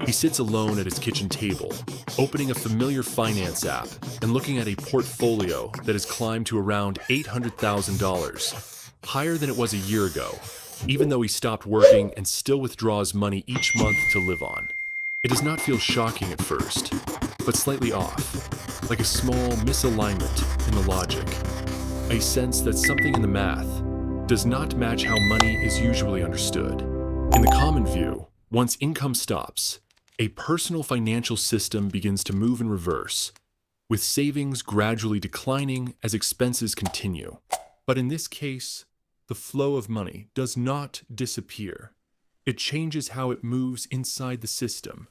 He sits alone at his kitchen table, opening a familiar finance app and looking at a portfolio that has climbed to around $800,000, higher than it was a year ago, even though he stopped working and still withdraws money each month to live on. It does not feel shocking at first, but slightly off, like a small misalignment in the logic. A sense that something in the math does not match how money is usually understood. In the common view, once income stops, a personal financial system begins to move in reverse, with savings gradually declining as expenses continue. But in this case, the flow of money does not disappear. It changes how it moves inside the system,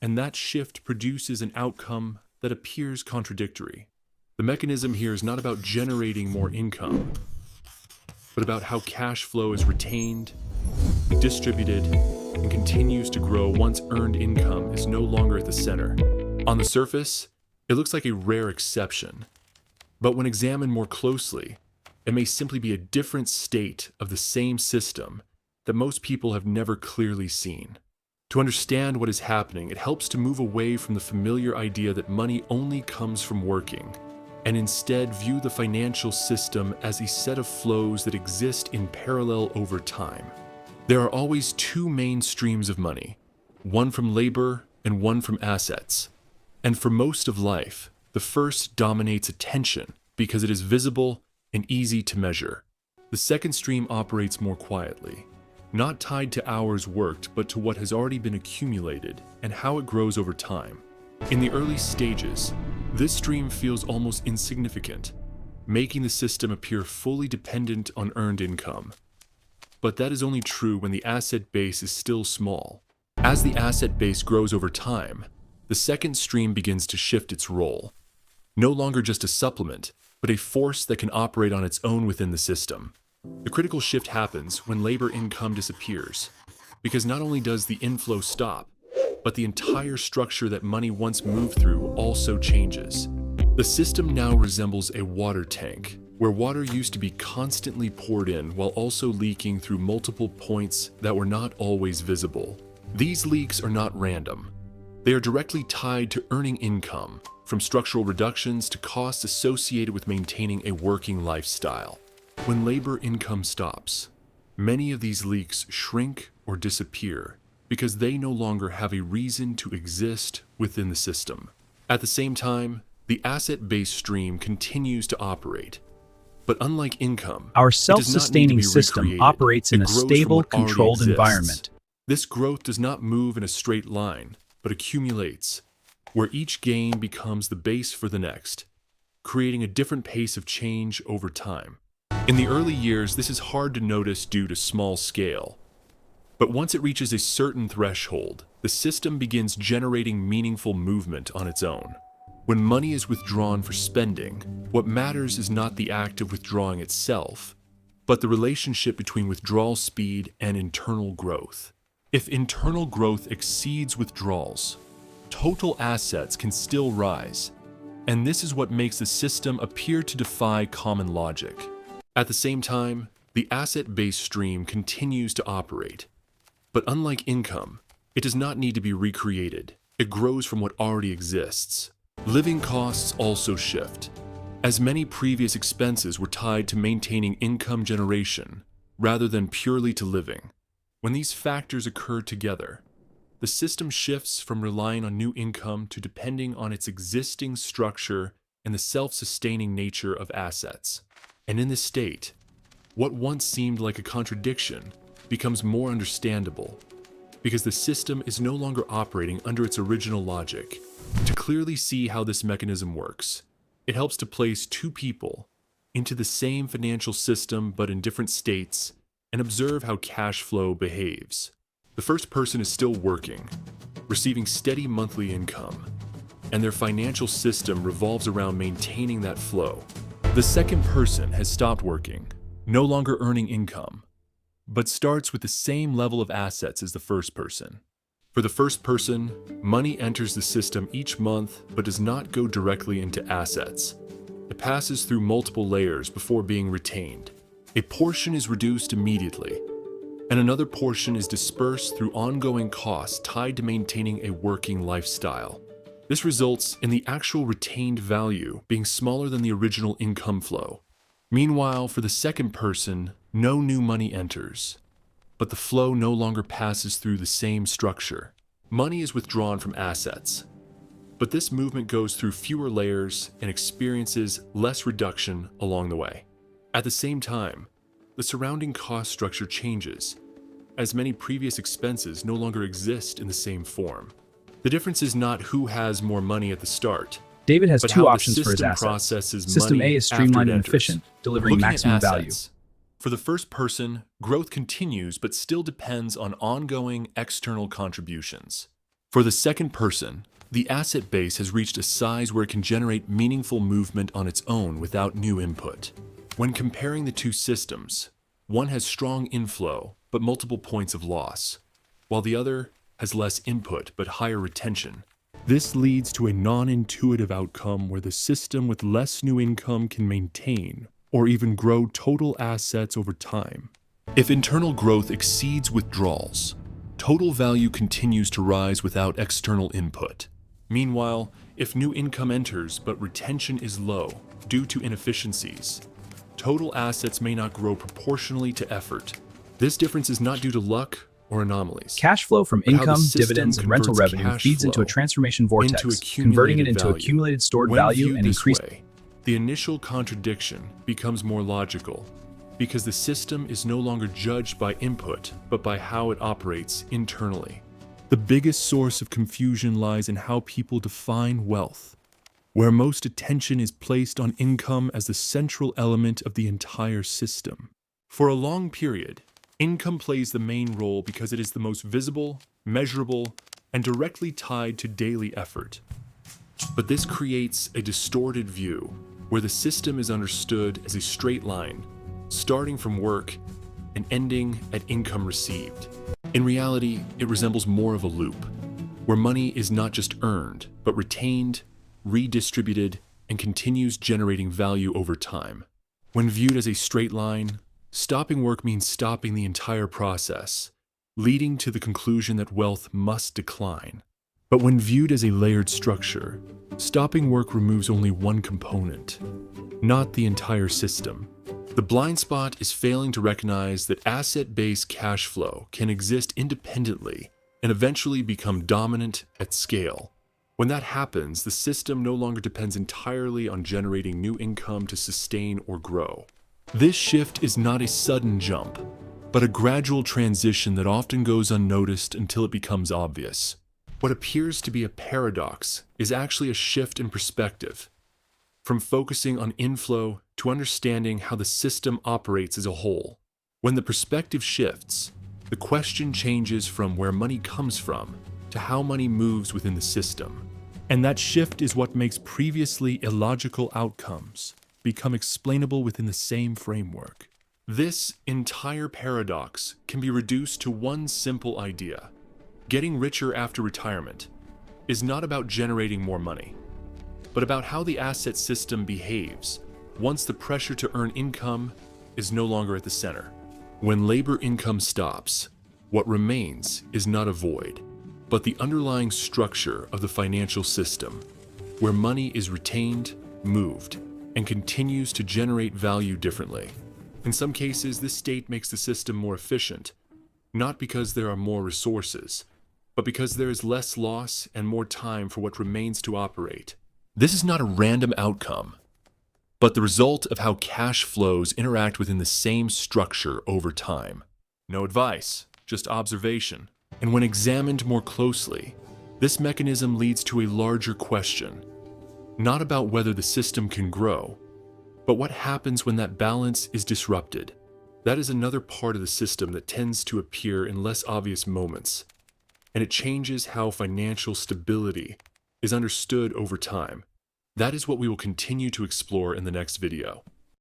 and that shift produces an outcome that appears contradictory. The mechanism here is not about generating more income, but about how cash flow is retained, distributed, and continues to grow once earned income is no longer at the center. On the surface, it looks like a rare exception, but when examined more closely, it may simply be a different state of the same system that most people have never clearly seen. To understand what is happening, it helps to move away from the familiar idea that money only comes from working, and instead view the financial system as a set of flows that exist in parallel over time. There are always two main streams of money, one from labor and one from assets. And for most of life, the first dominates attention because it is visible and easy to measure. The second stream operates more quietly, not tied to hours worked, but to what has already been accumulated and how it grows over time. In the early stages, this stream feels almost insignificant, making the system appear fully dependent on earned income. But that is only true when the asset base is still small. As the asset base grows over time, the second stream begins to shift its role. No longer just a supplement, but a force that can operate on its own within the system. The critical shift happens when labor income disappears, because not only does the inflow stop, but the entire structure that money once moved through also changes. The system now resembles a water tank, where water used to be constantly poured in while also leaking through multiple points that were not always visible. These leaks are not random. They are directly tied to earning income, from structural reductions to costs associated with maintaining a working lifestyle. When labor income stops, many of these leaks shrink or disappear because they no longer have a reason to exist within the system. At the same time, the asset-based stream continues to operate. But unlike income, Our it does not need to self-sustaining be system recreated. operates in It a grows from stable, what already controlled exists. environment. This growth does not move in a straight line, but accumulates, where each gain becomes the base for the next, creating a different pace of change over time. In the early years, this is hard to notice due to small scale. But once it reaches a certain threshold, the system begins generating meaningful movement on its own. When money is withdrawn for spending, what matters is not the act of withdrawing itself, but the relationship between withdrawal speed and internal growth. If internal growth exceeds withdrawals, total assets can still rise, and this is what makes the system appear to defy common logic. At the same time, the asset-based stream continues to operate. But unlike income, it does not need to be recreated. It grows from what already exists. Living costs also shift, as many previous expenses were tied to maintaining income generation rather than purely to living. When these factors occur together, the system shifts from relying on new income to depending on its existing structure and the self-sustaining nature of assets. And in this state, what once seemed like a contradiction becomes more understandable, because the system is no longer operating under its original logic. To clearly see how this mechanism works, it helps to place two people into the same financial system but in different states and observe how cash flow behaves. The first person is still working, receiving steady monthly income, and their financial system revolves around maintaining that flow. The second person has stopped working, no longer earning income, but starts with the same level of assets as the first person. For the first person, money enters the system each month but does not go directly into assets. It passes through multiple layers before being retained. A portion is reduced immediately, and another portion is dispersed through ongoing costs tied to maintaining a working lifestyle. This results in the actual retained value being smaller than the original income flow. Meanwhile, for the second person, no new money enters, but the flow no longer passes through the same structure. Money is withdrawn from assets, but this movement goes through fewer layers and experiences less reduction along the way. At the same time, the surrounding cost structure changes, as many previous expenses no longer exist in the same form. The difference is not who has more money at the start, David has but two how options the for his system assets. processes System money A is after streamlined it and enters. efficient, delivering Looking at maximum value. assets, for the first person, growth continues but still depends on ongoing external contributions. For the second person, the asset base has reached a size where it can generate meaningful movement on its own without new input. When comparing the two systems, one has strong inflow but multiple points of loss, while the other has less input but higher retention. This leads to a non-intuitive outcome where the system with less new income can maintain or even grow total assets over time. If internal growth exceeds withdrawals, total value continues to rise without external input. Meanwhile, if new income enters but retention is low due to inefficiencies, total assets may not grow proportionally to effort. This difference is not due to luck or anomalies. Cash flow from but how the income, system dividends, and rental converts revenue cash feeds into a flow transformation vortex, into converting it accumulated into value. accumulated stored When value viewed and this increased. way, the initial contradiction becomes more logical because the system is no longer judged by input but by how it operates internally. The biggest source of confusion lies in how people define wealth, where most attention is placed on income as the central element of the entire system. For a long period, income plays the main role because it is the most visible, measurable, and directly tied to daily effort. But this creates a distorted view where the system is understood as a straight line, starting from work and ending at income received. In reality, it resembles more of a loop, where money is not just earned, but retained, redistributed, and continues generating value over time. When viewed as a straight line, stopping work means stopping the entire process, leading to the conclusion that wealth must decline. But when viewed as a layered structure, stopping work removes only one component, not the entire system. The blind spot is failing to recognize that asset-based cash flow can exist independently and eventually become dominant at scale. When that happens, the system no longer depends entirely on generating new income to sustain or grow. This shift is not a sudden jump, but a gradual transition that often goes unnoticed until it becomes obvious. What appears to be a paradox is actually a shift in perspective, from focusing on inflow to understanding how the system operates as a whole. When the perspective shifts, the question changes from where money comes from to how money moves within the system. And that shift is what makes previously illogical outcomes become explainable within the same framework. This entire paradox can be reduced to one simple idea. Getting richer after retirement is not about generating more money, but about how the asset system behaves once the pressure to earn income is no longer at the center. When labor income stops, what remains is not a void, but the underlying structure of the financial system, where money is retained, moved, and continues to generate value differently. In some cases, this state makes the system more efficient, not because there are more resources, but because there is less loss and more time for what remains to operate. This is not a random outcome, but the result of how cash flows interact within the same structure over time. No advice, just observation. And when examined more closely, this mechanism leads to a larger question, not about whether the system can grow, but what happens when that balance is disrupted. That is another part of the system that tends to appear in less obvious moments, and it changes how financial stability is understood over time. That is what we will continue to explore in the next video.